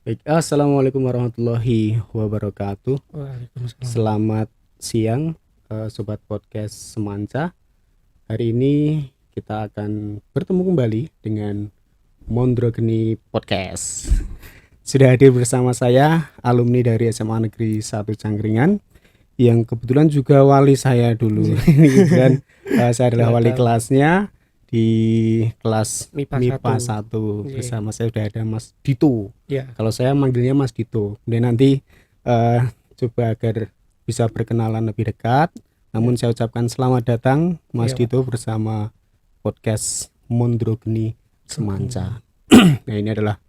Baik, assalamualaikum warahmatullahi wabarakatuh. Waalaikumsalam. Selamat siang, sobat podcast Semanca. Hari ini kita akan bertemu kembali dengan Mondrogeni Podcast. Sudah hadir bersama saya, alumni dari SMA Negeri 1 Cangkringan, yang kebetulan juga wali saya dulu. Dan saya adalah wali kelasnya di kelas MIPA 1. Bersama saya sudah ada Mas Dito. Kalau saya manggilnya Mas Dito. Dan nanti coba agar bisa berkenalan lebih dekat. Namun saya ucapkan selamat datang Mas Dito bersama podcast Mondrogeni Semanca. Nah, ini adalah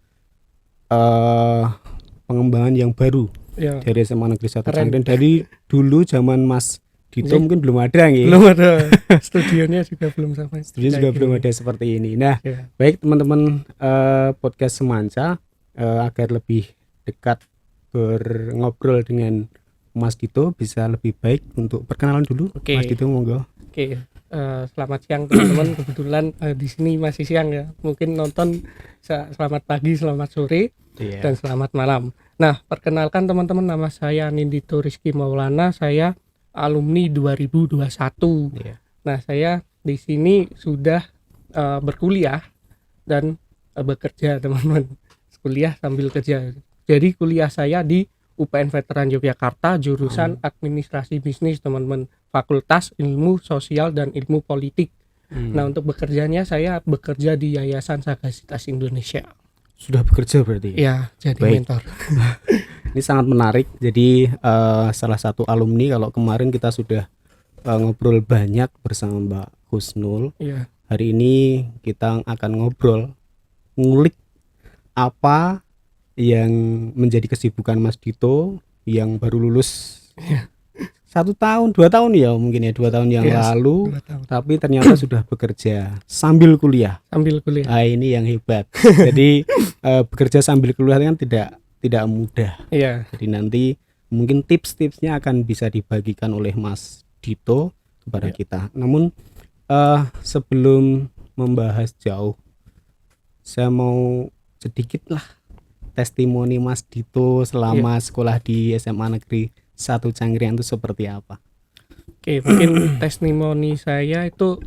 pengembangan yang baru dari SMA Negeri 1 Cangkringan. Dari dulu zaman Mas Dito mungkin belum ada nih. Belum ada. Studionya juga belum sampai. Studio juga belum ada seperti ini. Nah, baik teman-teman podcast Semanca, agar lebih dekat ngobrol dengan Mas Dito, bisa lebih baik untuk perkenalan dulu. Mas Dito, monggo. Selamat siang teman-teman. Kebetulan di sini masih siang ya. Mungkin nonton selamat pagi, selamat sore, dan selamat malam. Nah, perkenalkan teman-teman, nama saya Nindito Rizky Maulana. Saya alumni 2021. Nah, saya di sini sudah berkuliah dan bekerja, teman-teman. Kuliah sambil kerja. Jadi kuliah saya di UPN Veteran Yogyakarta, jurusan Administrasi Bisnis, teman-teman. Fakultas Ilmu Sosial dan Ilmu Politik. Nah, untuk bekerjanya saya bekerja di Yayasan Sagasitas Indonesia. Sudah bekerja berarti? Ya, jadi mentor. Ini sangat menarik. Jadi salah satu alumni, kalau kemarin kita sudah ngobrol banyak bersama Mbak Husnul. Hari ini kita akan ngulik apa yang menjadi kesibukan Mas Dito yang baru lulus 1 tahun, 2 tahun ya mungkin ya, 2 tahun yang lalu, 2 tahun. Tapi ternyata sudah bekerja sambil kuliah. Nah, ini yang hebat. Jadi bekerja sambil kuliah kan tidak mudah. Jadi nanti mungkin tips-tipsnya akan bisa dibagikan oleh Mas Dito kepada kita. Namun sebelum membahas jauh, saya mau sedikit lah testimoni Mas Dito selama sekolah di SMA Negeri 1 Cangkringan itu seperti apa? Mungkin testimoni saya itu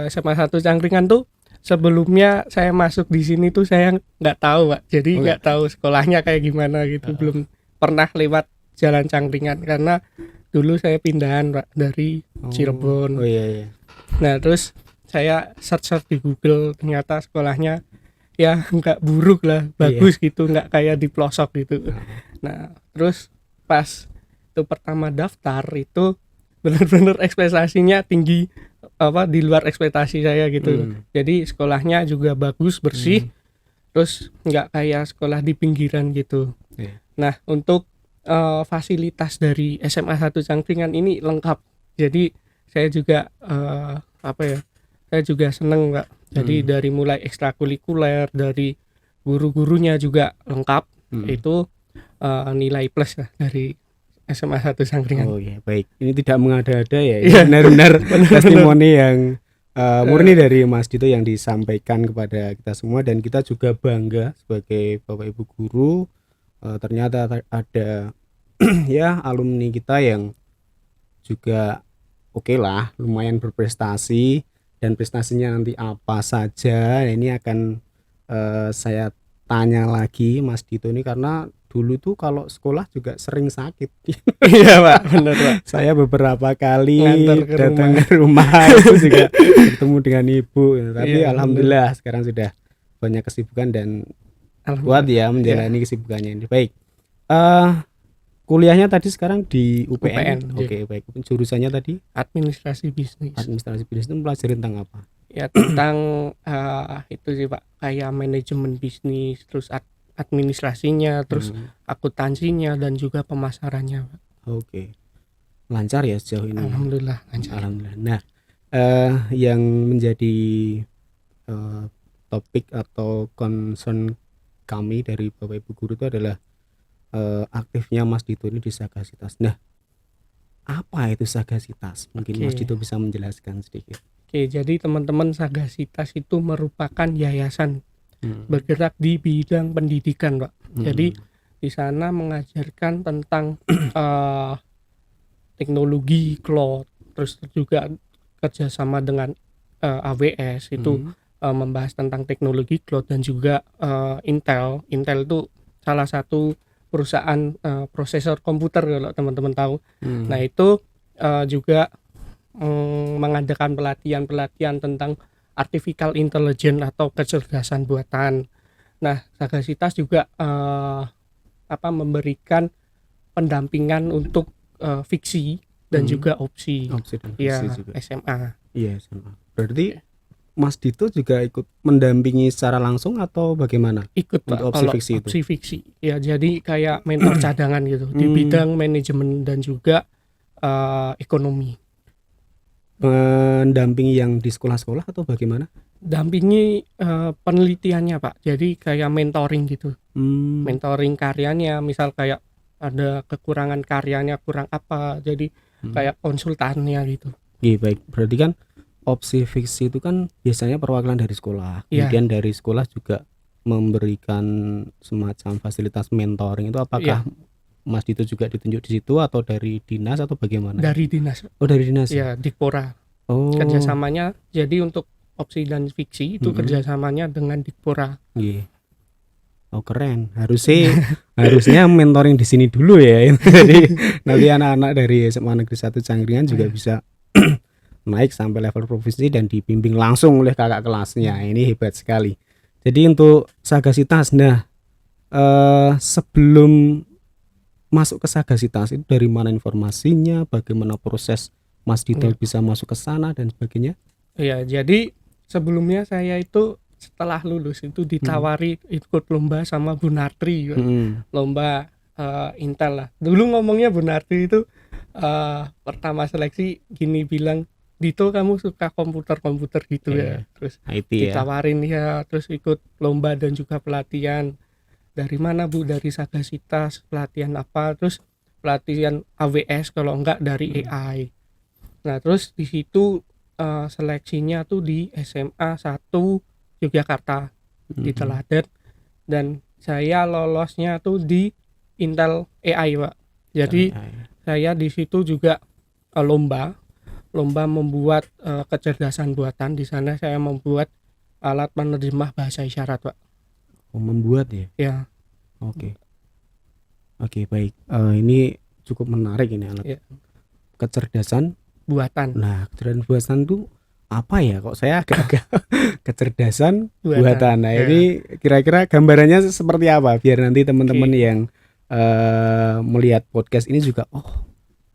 SMA 1 Cangkringan tuh sebelumnya saya masuk di sini tuh saya nggak tahu, Pak. Jadi nggak tahu sekolahnya kayak gimana gitu. Belum pernah lewat Jalan Cangkringan karena dulu saya pindahan, Pak, dari Cirebon. Nah, terus saya search di Google, ternyata sekolahnya ya nggak buruk lah, bagus gitu, nggak kayak di pelosok gitu. Nah, terus pas itu pertama daftar itu benar-benar ekspektasinya tinggi, di luar ekspektasi saya gitu. Jadi sekolahnya juga bagus, bersih, terus nggak kayak sekolah di pinggiran gitu. Nah, untuk fasilitas dari SMA 1 Cangkringan ini lengkap. Jadi saya juga saya juga seneng, Pak. Jadi dari mulai ekstrakurikuler, dari guru-gurunya juga lengkap. Itu nilai plus lah dari SMA 1 Cangkringan. Oh ya, baik. Ini tidak mengada-ada ya. Benar-benar testimoni yang murni dari Mas Dito yang disampaikan kepada kita semua, dan kita juga bangga sebagai Bapak Ibu guru. Ternyata ada ya alumni kita yang juga oke lah, lumayan berprestasi, dan prestasinya nanti apa saja ini akan saya tanya lagi Mas Dito ini, karena dulu tuh kalau sekolah juga sering sakit. Iya, Pak, benar, Pak. Saya beberapa kali datang ke rumah itu juga bertemu dengan ibu, tapi alhamdulillah sekarang sudah banyak kesibukan dan kuat ya menjalani kesibukannya ini. Baik, kuliahnya tadi sekarang di UPN. Oke, baik. Jurusannya tadi Administrasi Bisnis. Administrasi Bisnis itu pelajari tentang apa? Ya, tentang itu sih, Pak, kayak manajemen bisnis, terus administrasinya, terus akuntansinya, dan juga pemasarannya, Pak. Oke. Lancar ya sejauh ini? Alhamdulillah lancar. Alhamdulillah. Nah, yang menjadi topik atau concern kami dari Bapak Ibu guru itu adalah aktifnya Mas Dito ini di Sagasitas. Nah, apa itu Sagasitas? Mungkin Mas Dito bisa menjelaskan sedikit. Jadi teman-teman, Sagasitas itu merupakan yayasan bergerak di bidang pendidikan, Pak. Jadi di sana mengajarkan tentang teknologi cloud, terus juga kerjasama dengan AWS itu membahas tentang teknologi cloud dan juga Intel. Intel itu salah satu perusahaan prosesor komputer kalau teman-teman tahu. Nah itu juga mengadakan pelatihan tentang artificial intelligence atau kecerdasan buatan. Nah Sagasitas juga memberikan pendampingan untuk fiksi dan juga opsi. Opsi dan Ya, fiksi juga. SMA. Iya, SMA. Berarti Mas Dito juga ikut mendampingi secara langsung atau bagaimana? Ikut Pak, untuk opsi kalau fiksi itu? opsi fiksi. Ya, jadi kayak mentor cadangan gitu di bidang manajemen dan juga ekonomi. Mendampingi yang di sekolah-sekolah atau bagaimana? Dampingi penelitiannya Pak. Jadi kayak mentoring gitu. Mentoring karyanya, misal kayak ada kekurangan karyanya kurang apa, jadi kayak konsultannya gitu. Iya, baik. Berarti kan opsi fiksi itu kan biasanya perwakilan dari sekolah. Kemudian dari sekolah juga memberikan semacam fasilitas mentoring itu, apakah Mas Dito juga ditunjuk di situ atau dari dinas atau bagaimana? Dari dinas. Oh, dari dinas. Ya, Dikpora. Oh. Kerjasamanya jadi untuk opsi dan fiksi itu kerjasamanya dengan Dikpora. Iya. Oh, keren. Harusnya mentoring di sini dulu ya. Jadi nanti anak-anak dari SMA Negeri 1 Cangkringan juga bisa naik sampai level provinsi dan dibimbing langsung oleh kakak kelasnya. Ini hebat sekali. Jadi untuk Sagasitas, sebelum masuk ke Sagasitas itu dari mana informasinya, bagaimana proses Mas Dito bisa masuk ke sana dan sebagainya? Ya, jadi sebelumnya saya itu setelah lulus itu ditawari ikut lomba sama Bu Nartri, lomba Intel lah. Dulu ngomongnya Bu Nartri itu pertama seleksi gini bilang, Dito kamu suka komputer gitu ya. Terus IT ditawarin ya, terus ikut lomba dan juga pelatihan. Dari mana Bu? Dari Sagasitas. Pelatihan apa? Terus pelatihan AWS, kalau enggak dari AI. Nah terus di situ seleksinya tuh di SMA 1 Yogyakarta di Teladan, dan saya lolosnya tuh di Intel AI Pak. Jadi saya di situ juga lomba membuat kecerdasan buatan. Di sana saya membuat alat penerjemah bahasa isyarat Pak. Oh, membuat ya? Ya. Oke, baik. Ini cukup menarik ini alat kecerdasan buatan. Nah, kecerdasan buatan itu apa ya? Kok saya agak-agak kecerdasan buatan. Nah, ini kira-kira gambarannya seperti apa? Biar nanti teman-teman yang melihat podcast ini juga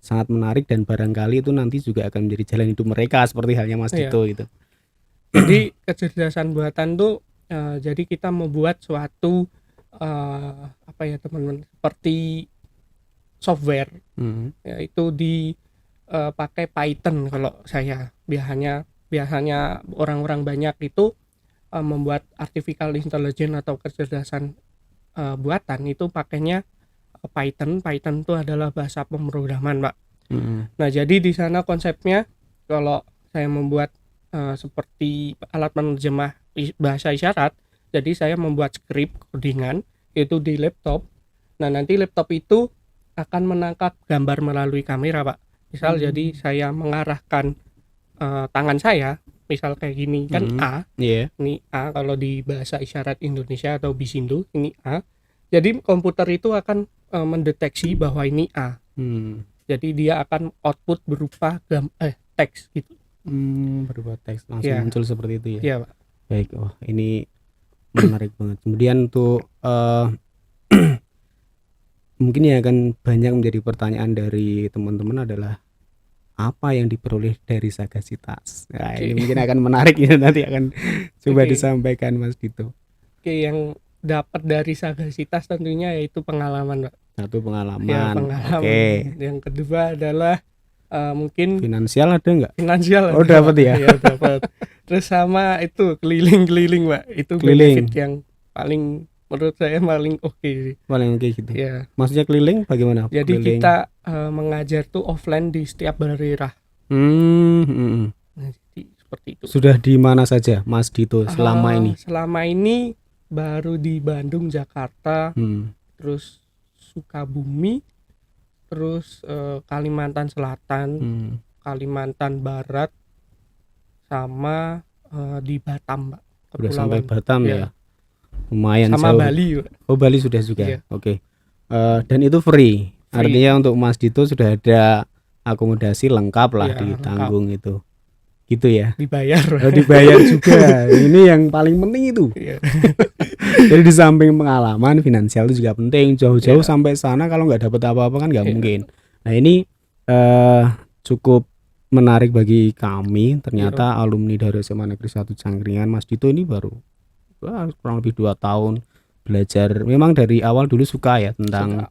sangat menarik dan barangkali itu nanti juga akan menjadi jalan hidup mereka seperti halnya Mas Dito gitu. Jadi kecerdasan buatan tuh jadi kita membuat suatu teman-teman, seperti software yaitu pakai Python. Kalau saya biasanya orang-orang banyak itu membuat artificial intelligence atau kecerdasan buatan itu pakainya Python. Python itu adalah bahasa pemrograman Pak. Nah jadi di sana konsepnya kalau saya membuat seperti alat penerjemah bahasa isyarat, jadi saya membuat skrip codingan itu di laptop. Nah nanti laptop itu akan menangkap gambar melalui kamera Pak. Misal jadi saya mengarahkan tangan saya, misal kayak gini kan A, ini A kalau di bahasa isyarat Indonesia atau Bisindo, ini A. Jadi komputer itu akan mendeteksi bahwa ini A. Jadi dia akan output berupa teks gitu. Berupa teks langsung muncul seperti itu ya. Iya Pak. Baik, ini menarik banget. Kemudian untuk mungkin yang akan banyak menjadi pertanyaan dari teman-teman adalah apa yang diperoleh dari Sagasitas. Nah, ini mungkin akan menarik ya, nanti akan coba disampaikan Mas Dito. Yang dapat dari Sagasitas tentunya yaitu pengalaman Pak. Satu pengalaman. Ya, pengalaman. Yang kedua adalah mungkin finansial ada nggak? Finansial. Oh, dapat ya? Iya, dapat. Terus sama itu keliling-keliling Pak. Itu benefit yang paling menurut saya paling oke. Paling oke gitu. Ya. Maksudnya keliling bagaimana? Jadi keliling. kita mengajar tuh offline di setiap daerah. Nah, jadi seperti itu. Sudah di mana saja Mas Dito selama ini? Selama ini baru di Bandung, Jakarta, Hmm. terus Sukabumi, terus Kalimantan Selatan, Hmm. Kalimantan Barat, sama di Batam, Pak, Udah sampai kepulauan. Batam Iya. ya. Lumayan Sama jauh. Bali, Pak. Oh, Bali sudah juga. Iya. Oke. Dan itu free. Free. Artinya untuk Mas Dito sudah ada akomodasi lengkap lah, Iya, ditanggung itu. Gitu ya. dibayar, Pak. Oh, dibayar juga. Ini yang paling penting itu. Iya. Jadi di samping pengalaman, finansial itu juga penting. Jauh-jauh Iya. sampai sana kalau nggak dapat apa-apa kan nggak Iya. mungkin. Nah ini cukup menarik bagi kami. Ternyata alumni dari SMA Negeri 1 Cangkringan, Mas Dito ini baru kurang lebih 2 tahun belajar. Memang dari awal dulu suka ya tentang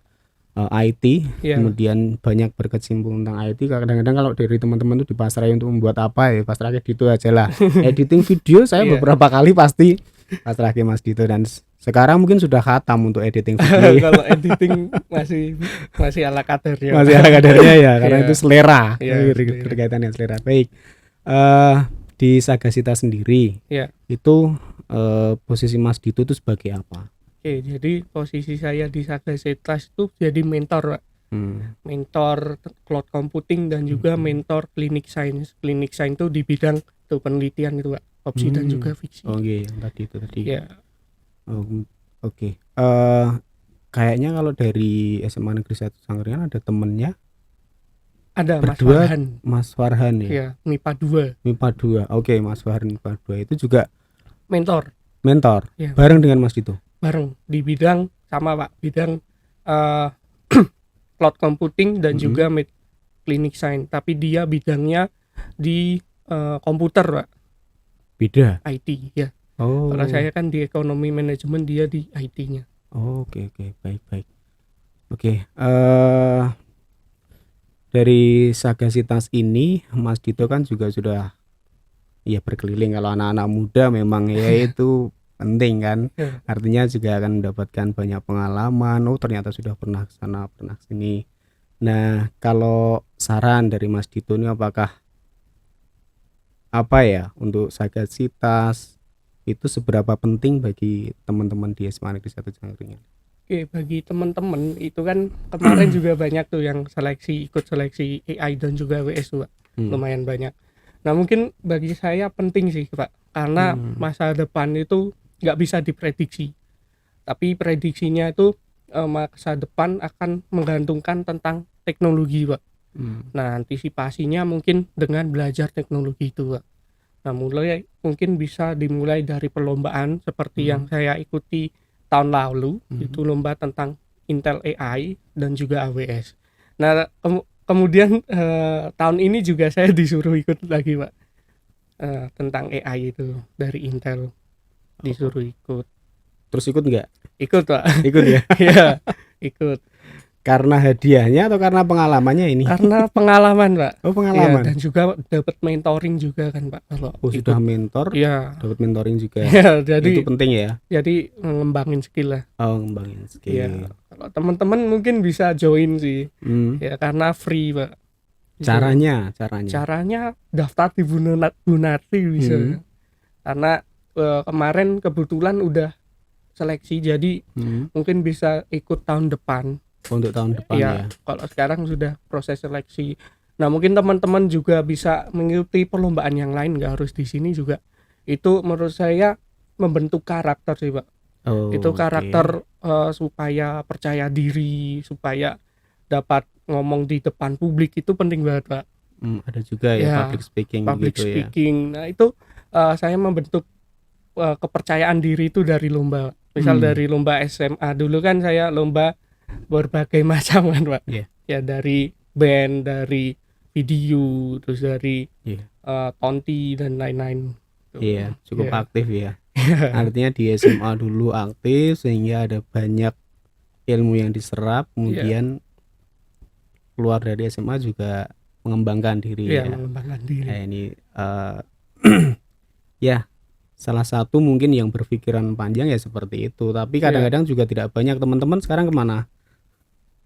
IT, Iya. kemudian banyak berkecimpung tentang IT. Kadang-kadang kalau dari teman-teman tuh dipasrai untuk membuat apa ya, pasrah kayak gitu aja lah. Editing video saya Iya. beberapa kali pasti pasrah ke Mas Dito, dan sekarang mungkin sudah khatam untuk editing video. Kalau editing masih ala kadarnya. Masih ada kadarnya ya, karena Iya. itu selera. Iya, selera. Berkaitan dengan selera. Baik. Di Sagasita sendiri, Iya. itu posisi Mas Dito itu sebagai apa? Oke, jadi posisi saya di Sagasitas itu jadi mentor, Pak. Mentor cloud computing dan juga mentor clinic science. Clinic science itu di bidang itu penelitian itu, Pak. Opsi dan juga fiksi. Oh iya, yang tadi itu tadi. Ya, Oke. Kayaknya kalau dari SMA Negeri 1 Cangkringan ada temennya ada Mas berdua, Farhan. Mas Farhan ya. Ya, MIPA 2 MIPA 2. Oke, Mas Farhan MIPA 2 itu juga mentor mentor ya, bareng dengan Mas Dito. bareng di bidang sama, Pak, bidang cloud computing dan juga clinic science, tapi dia bidangnya di komputer, Pak. Beda. IT ya. Oh. Kalau saya kan di ekonomi manajemen, dia di IT-nya. Oh, oke, baik. Oke, dari Sagasitas ini Mas Dito kan juga sudah ya berkeliling. Kalau anak-anak muda memang ya itu penting kan. Artinya juga akan mendapatkan banyak pengalaman. Oh, ternyata sudah pernah ke sana, pernah ke sini. Nah, kalau saran dari Mas Dito ini apakah apa ya untuk Sagasitas itu seberapa penting bagi teman-teman di SMA Negeri 1 Cangkringan? Oke, bagi teman-teman itu kan kemarin juga banyak tuh yang ikut seleksi AI dan juga WS tuh, Pak. Lumayan banyak. Nah, mungkin bagi saya penting sih, Pak, karena masa depan itu nggak bisa diprediksi. Tapi prediksinya itu masa depan akan menggantungkan tentang teknologi, Pak. Nah, antisipasinya mungkin dengan belajar teknologi itu, Pak. Nah, mungkin bisa dimulai dari perlombaan seperti yang saya ikuti tahun lalu, itu lomba tentang Intel AI dan juga AWS. Nah, kemudian tahun ini juga saya disuruh ikut lagi, Pak, tentang AI itu dari Intel, disuruh ikut. Terus ikut nggak? Ikut, Pak. Ikut ya? Iya, ikut. Karena hadiahnya atau karena pengalamannya ini? Karena pengalaman, Pak. Oh, pengalaman. Ya, dan juga dapat mentoring juga kan, Pak. Kalau sudah mentor, ya, dapat mentoring juga. Ya, jadi itu penting ya. Jadi ngembangin skill lah. Oh, ngembangin skill. Ya, kalau teman-teman mungkin bisa join sih. Ya, karena free, Pak. Caranya daftar di Bunati bisa. Karena kemarin kebetulan udah seleksi, jadi mungkin bisa ikut tahun depan. Untuk tahun depan ya. Kalau sekarang sudah proses seleksi. Nah, mungkin teman-teman juga bisa mengikuti perlombaan yang lain, nggak harus di sini juga. Itu menurut saya membentuk karakter sih, Pak. Itu karakter supaya percaya diri, supaya dapat ngomong di depan publik, itu penting banget, Pak. Ada juga ya, public speaking gitu speaking. Ya. Nah, itu saya membentuk kepercayaan diri itu dari lomba. Misal dari lomba SMA dulu kan saya lomba berbagai macam kan, Pak. Ya, dari band, dari video, terus dari tonti dan lain-lain. Iya, cukup aktif ya. Artinya di SMA dulu aktif sehingga ada banyak ilmu yang diserap, kemudian keluar dari SMA juga mengembangkan diri ya. Mengembangkan diri. Nah, ini ya salah satu mungkin yang berpikiran panjang ya seperti itu. Tapi kadang-kadang juga tidak banyak. Teman-teman sekarang kemana?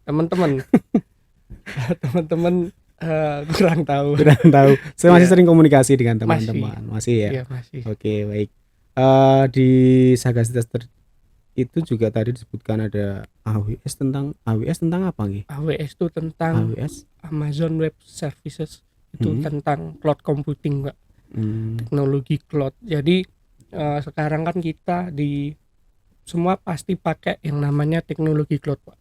Teman-teman kurang tahu. Saya masih sering komunikasi dengan teman-teman. Masih ya. Masih. Oke, baik. Di Sagasitas itu juga tadi disebutkan ada AWS tentang apa nih? AWS itu tentang AWS Amazon Web Services, itu tentang cloud computing, Pak. Teknologi cloud. Jadi sekarang kan kita di semua pasti pakai yang namanya teknologi cloud, Pak.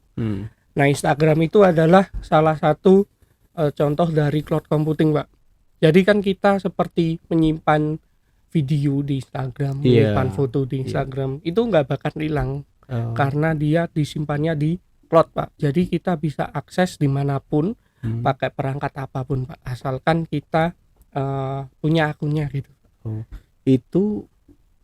Nah, Instagram itu adalah salah satu contoh dari cloud computing, Pak. Jadi kan kita seperti menyimpan video di Instagram, menyimpan foto di Instagram, itu nggak bakal hilang karena dia disimpannya di cloud, Pak. Jadi kita bisa akses dimanapun, pakai perangkat apapun, Pak, asalkan kita punya akunnya gitu. Itu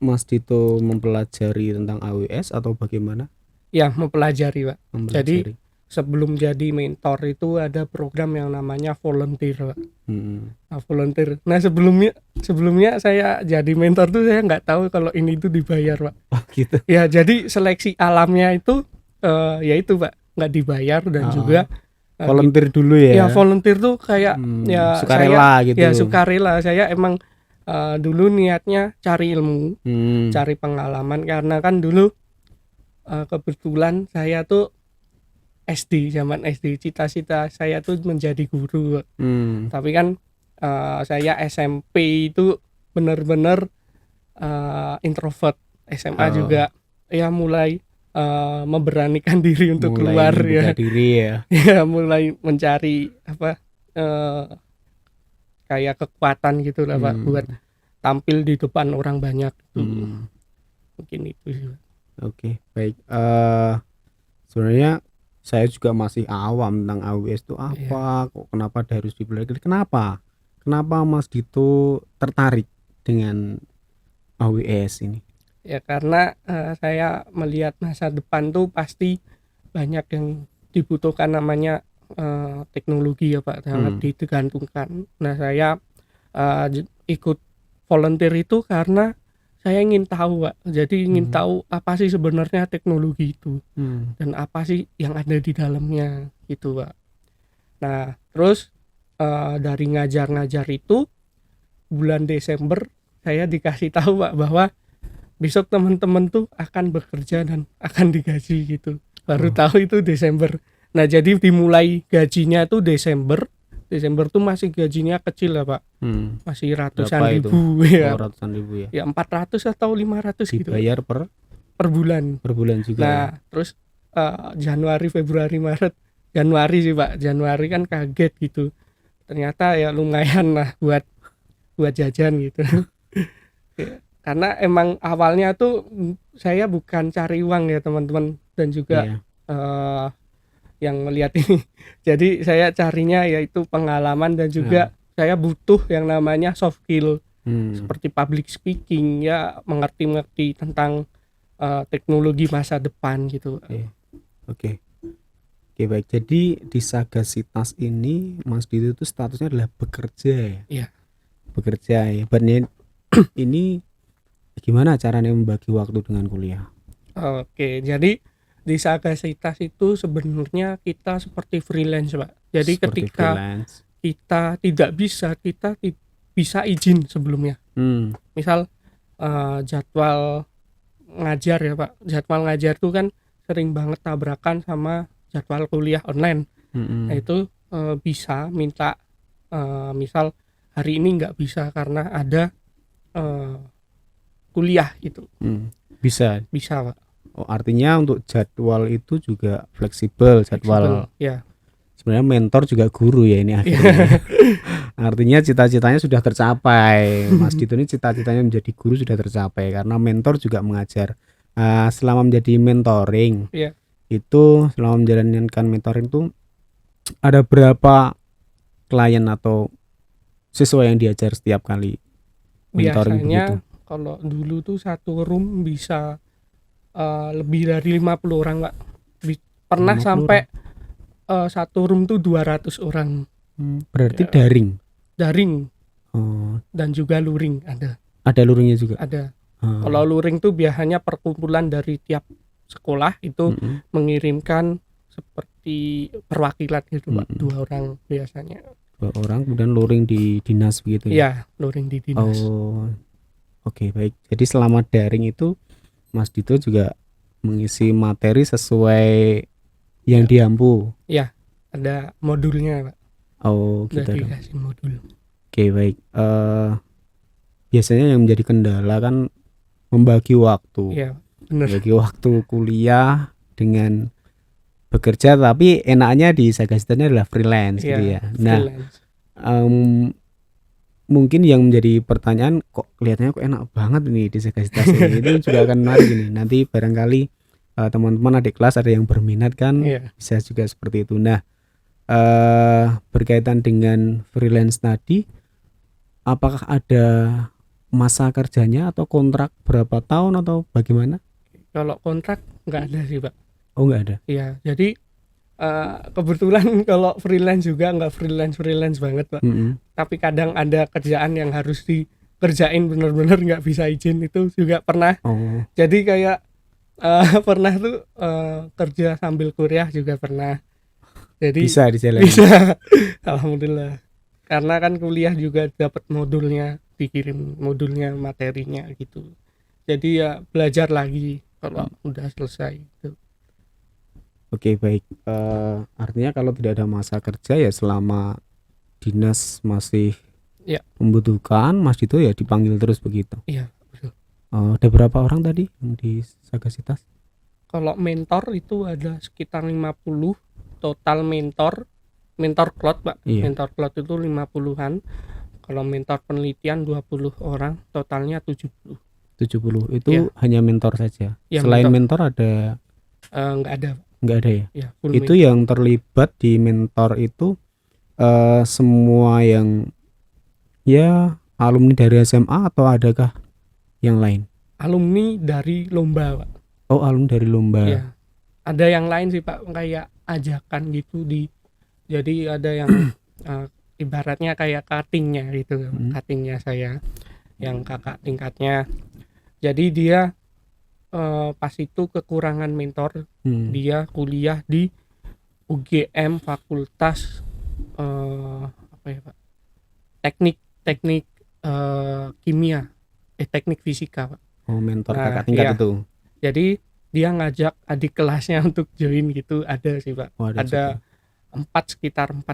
Mas Dito mempelajari tentang AWS atau bagaimana? Ya, mempelajari, Pak. Jadi sebelum jadi mentor itu ada program yang namanya volunteer, Pak. Nah, volunteer. Nah, sebelumnya saya jadi mentor tuh saya nggak tahu kalau ini tuh dibayar, Pak. Oh, gitu. Ya, jadi seleksi alamnya itu ya itu, Pak, nggak dibayar dan juga volunteer dulu ya. Ya, volunteer tuh kayak ya sukarela gitu. Ya, sukarela. Saya emang dulu niatnya cari ilmu, cari pengalaman, karena kan dulu kebetulan saya tuh zaman SD cita-cita saya tuh menjadi guru. Tapi kan saya SMP itu benar-benar introvert. SMA juga ya mulai memberanikan diri untuk keluar ya. Ya, mulai mencari kayak kekuatan gitu lah, Pak, buat tampil di depan orang banyak. Mungkin itu sih. Oke, baik. Sebenarnya saya juga masih awam tentang AWS itu apa, kok kenapa harus dipelajari, kenapa Mas Dito tertarik dengan AWS ini? Ya karena saya melihat masa depan tuh pasti banyak yang dibutuhkan namanya teknologi ya, Pak, sangat digantungkan. Nah, saya ikut volunteer itu karena saya ingin tahu, Pak. Jadi ingin tahu apa sih sebenarnya teknologi itu dan apa sih yang ada di dalamnya gitu, Pak. Nah, terus dari ngajar-ngajar itu bulan Desember saya dikasih tahu, Pak, bahwa besok teman-teman tuh akan bekerja dan akan digaji gitu. Baru tahu itu Desember. Nah, jadi dimulai gajinya tuh Desember tuh masih gajinya kecil ya, Pak. Masih ratusan ribu ya. Ratusan ribu ya. Ya 400 atau 500 gitu. Dibayar per bulan. Per bulan juga. Nah, terus Januari, Februari, Maret. Januari sih, Pak. Januari kan kaget gitu. Ternyata ya lumayan lah buat jajan gitu. Karena emang awalnya tuh saya bukan cari uang ya, teman-teman, dan juga yang melihat ini. Jadi saya carinya yaitu pengalaman dan juga saya butuh yang namanya soft skill seperti public speaking, ya mengerti tentang teknologi masa depan gitu. Oke, baik. Jadi di Sagasitas ini Mas Dito itu statusnya adalah bekerja ya? Iya. Bekerja ya. Ini gimana caranya membagi waktu dengan kuliah? Oke, jadi di Sagasitas itu sebenarnya kita seperti freelance, Pak. Jadi seperti ketika freelance, kita tidak bisa izin sebelumnya. Misal jadwal ngajar ya, Pak. Jadwal ngajar itu kan sering banget tabrakan sama jadwal kuliah online. Nah, itu bisa minta misal hari ini nggak bisa karena ada kuliah gitu. Bisa, Pak. Oh, artinya untuk jadwal itu juga fleksibel jadwal. Ya. Sebenarnya mentor juga guru ya ini akhirnya. Artinya cita-citanya sudah tercapai. Mas Dito ini cita-citanya menjadi guru sudah tercapai karena mentor juga mengajar. Selama menjadi mentoring, itu selama menjalankan mentoring itu ada berapa klien atau siswa yang diajar setiap kali mentoring? Biasanya begitu? Kalau dulu tuh satu room bisa lebih dari 50 orang, Pak. Pernah sampai satu room tuh 200 orang. Berarti ya. Daring. Dan juga luring ada. Ada luringnya juga? Ada. Kalau luring tuh biasanya perkumpulan dari tiap sekolah itu mengirimkan seperti perwakilan gitu, Pak. 2 orang biasanya. 2 orang, kemudian luring di dinas begitu ya? Iya, luring di dinas. Oke, baik. Jadi selama daring itu Mas Dito juga mengisi materi sesuai yang diampu. Ya, ada modulnya Pak. Oh Udah gitu dong. dikasih modul. Oke baik. Biasanya yang menjadi kendala kan membagi waktu. Iya, benar. Membagi waktu kuliah dengan bekerja, tapi enaknya di Sagasta ini adalah freelance gitu ya. Nah, Freelance. mungkin yang menjadi pertanyaan, kok kelihatannya kok enak banget ini di Sagasta ini. Itu juga akan menarik ini. Nanti barangkali teman-teman adik kelas ada yang berminat kan, Iya. bisa juga seperti itu. Nah, berkaitan dengan freelance tadi, apakah ada masa kerjanya atau kontrak berapa tahun atau bagaimana? Kalau kontrak nggak ada sih Pak. Oh nggak ada. Iya, jadi kebetulan kalau freelance juga nggak freelance banget Pak. Tapi kadang ada kerjaan yang harus dikerjain bener-bener nggak bisa izin, itu juga pernah. Oh. Jadi kayak pernah tuh kerja sambil kuliah juga pernah. Jadi Bisa dijalani. bisa. Alhamdulillah. Karena kan kuliah juga dapat modulnya, dikirim modulnya, materinya gitu. Jadi ya belajar lagi kalau udah selesai gitu. Oke baik. Artinya kalau tidak ada masa kerja ya selama dinas masih Ya. membutuhkan Mas Dito ya dipanggil terus begitu. Iya, betul. Ada berapa orang tadi yang di Sagasitas? Kalau mentor itu ada sekitar 50 total mentor cloud Pak. Iya. Mentor cloud itu 50-an. Kalau mentor penelitian 20 orang, totalnya 70. 70 itu Iya. hanya mentor saja. Ya, Selain mentor. mentor ada Nggak ada. nggak ada ya? Ya, full Itu yang terlibat di mentor itu semua yang ya alumni dari SMA atau adakah yang lain? alumni dari lomba Pak. Oh alumni dari lomba. Ya. Ada yang lain sih Pak, kayak ajakan gitu jadi ada yang ibaratnya kayak cuttingnya gitu. Cuttingnya saya yang kakak tingkatnya. Jadi dia pas itu kekurangan mentor, dia kuliah di UGM Fakultas apa ya Pak? Teknik kimia, teknik fisika Pak. Oh mentor Nah, kakak tingkat iya. itu. Jadi dia ngajak adik kelasnya untuk join gitu, ada sih Pak. Oh, ada sekitar 4.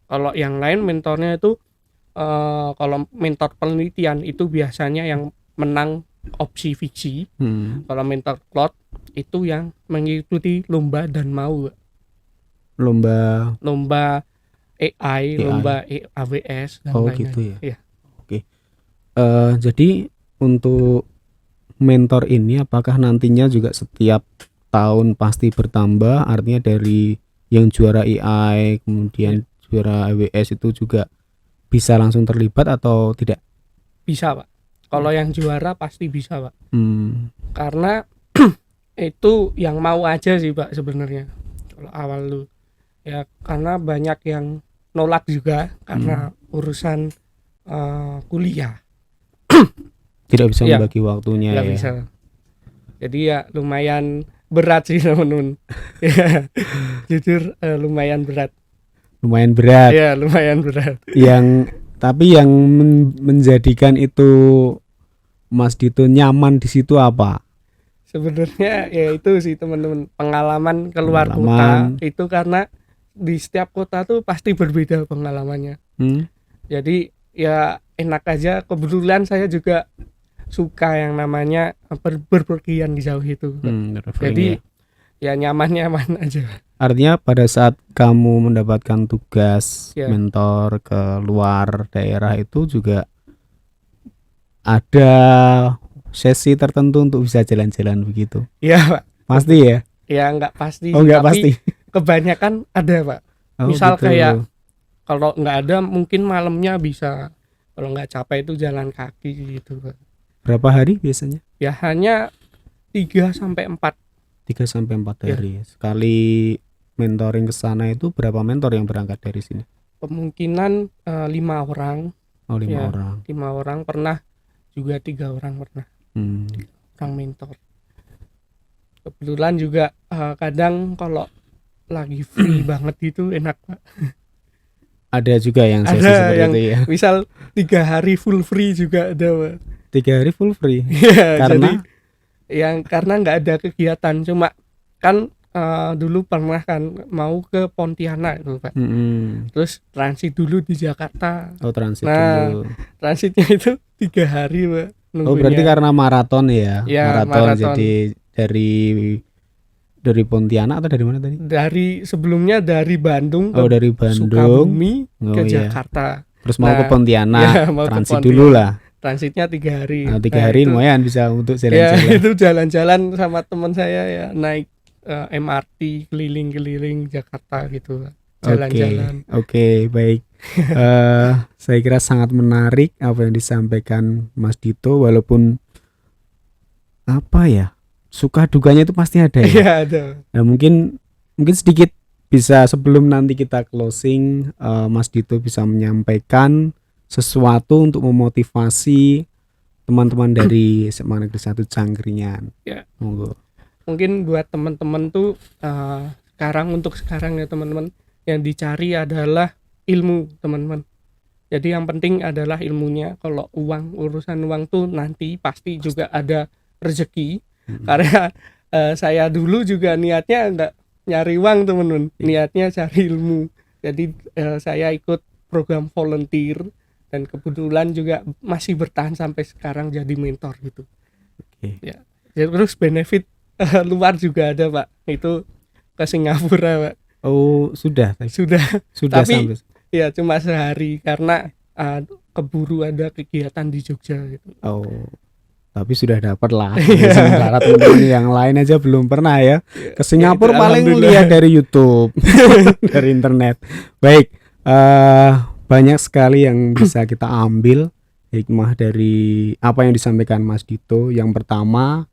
Kalau yang lain mentornya itu kalau mentor penelitian itu biasanya yang menang opsi fiksi. Kalau mentor cloud itu yang mengikuti lomba dan mau lomba AI. Lomba AWS dan lainnya. Gitu ya. Iya. Oke. Jadi untuk mentor ini apakah nantinya juga setiap tahun pasti bertambah, artinya dari yang juara AI kemudian juara AWS itu juga bisa langsung terlibat atau tidak? Bisa Pak. Kalau yang juara pasti bisa Pak. Karena itu yang mau aja sih Pak sebenarnya. Kalau awal lu ya, karena banyak yang nolak juga karena urusan kuliah. Tidak bisa membagi waktunya Nggak ya. bisa. Jadi ya lumayan berat sih teman-teman. Ya, jujur lumayan berat. Lumayan berat. Ya, lumayan berat. Tapi yang menjadikan itu Mas Dito nyaman di situ apa? Sebenarnya ya itu sih teman-teman, pengalaman keluar kota itu, karena di setiap kota tuh pasti berbeda pengalamannya. Jadi ya enak aja, kebetulan saya juga suka yang namanya berpergian di jauh itu. Jadi ya nyaman aja. Artinya pada saat kamu mendapatkan tugas mentor ke luar daerah itu juga ada sesi tertentu untuk bisa jalan-jalan begitu? Iya Pak. Pasti ya? Ya nggak pasti. Oh nggak tapi pasti. Kebanyakan ada Pak. Misal gitu. Kayak kalau nggak ada mungkin malamnya bisa. Kalau nggak capek itu jalan kaki gitu Pak. Berapa hari biasanya? Ya hanya 3-4. 3-4 hari. Ya. Sekali mentoring ke sana itu berapa mentor yang berangkat dari sini? Kemungkinan 5 orang. Oh 5 orang. 5 orang, pernah juga 3 orang pernah. Orang mentor. Kebetulan juga kadang kalau lagi free banget itu enak Pak. Ada juga yang sesi seperti yang itu ya. Misal 3 hari full free juga ada Pak. 3 hari full free. Ya, Karena yang karena nggak ada kegiatan, cuma kan dulu pernah kan mau ke Pontianak itu Pak. Terus transit dulu di Jakarta. Oh, transit Nah, dulu. transitnya itu 3 hari Pak nunggunya. Oh, berarti karena maraton ya? Ya, Maraton. maraton. Jadi dari Pontianak atau dari mana tadi? Sebelumnya dari Bandung Oh, ke dari Bandung Sukabumi ke iya. Jakarta. Terus mau ke Nah, Pontianak, ya, mau ke transit Pontianak. dulu lah. Transitnya 3 hari. Nah, 3 Nah, hari itu, lumayan bisa untuk ya jalan-jalan. itu jalan-jalan sama teman saya ya, naik MRT keliling-keliling Jakarta gitu, jalan-jalan. Oke, baik. Saya kira sangat menarik apa yang disampaikan Mas Dito, walaupun apa ya, suka dukanya itu pasti ada ya. Iya ada. Nah, mungkin sedikit bisa sebelum nanti kita closing, Mas Dito bisa menyampaikan sesuatu untuk memotivasi teman-teman dari SMA Negeri 1 Cangkringan. Ya. Monggo. Mungkin buat teman-teman tuh untuk sekarang ya teman-teman, yang dicari adalah ilmu teman-teman. Jadi yang penting adalah ilmunya. Kalau urusan uang tuh nanti pasti juga ada rezeki. Karena saya dulu juga niatnya enggak nyari uang teman-teman, niatnya cari ilmu. Jadi saya ikut program volunteer dan kebetulan juga masih bertahan sampai sekarang jadi mentor gitu. Ya. Terus benefit luar juga ada Pak, itu ke Singapura Pak. Oh, sudah Tapi sampai. Ya cuma sehari karena keburu ada kegiatan di Jogja gitu. Oh, tapi sudah dapat lah. Sementara teman-teman yang lain aja belum pernah ya. Ke Singapura paling lihat dari YouTube, dari internet. Baik, banyak sekali yang bisa kita ambil hikmah dari apa yang disampaikan Mas Dito. Yang pertama,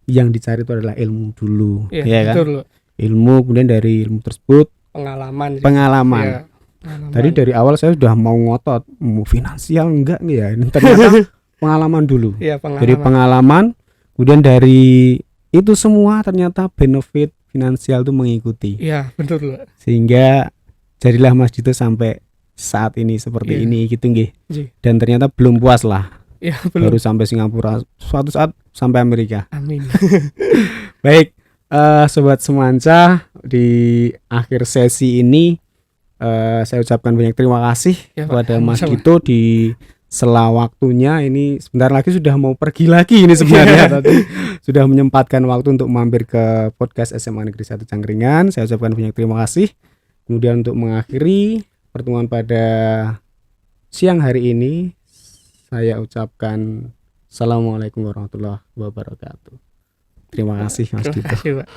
yang dicari itu adalah ilmu dulu, ya kan? Betul. Ilmu, kemudian dari ilmu tersebut pengalaman. Ya, tadi dari awal saya sudah mau ngotot mau finansial enggak ya, ternyata pengalaman dulu. Ya, Jadi pengalaman, kemudian dari itu semua ternyata benefit finansial itu mengikuti. Iya betul. Sehingga jadilah Mas Dito sampai saat ini seperti ini gitu nggih. Dan ternyata belum puas lah. Ya, baru sampai Singapura, suatu saat sampai Amerika. Amin. Baik, Sobat Semansa, di akhir sesi ini saya ucapkan banyak terima kasih kepada Mas Dito di sela waktunya. Ini sebentar lagi sudah mau pergi lagi ini sebenarnya. Tadi sudah menyempatkan waktu untuk mampir ke podcast SMA Negeri 1 Cangkringan. Saya ucapkan banyak terima kasih. Kemudian untuk mengakhiri pertemuan pada siang hari ini, saya ucapkan Assalamualaikum warahmatullahi wabarakatuh. Terima kasih Mas Dito. Terima kasih Pak.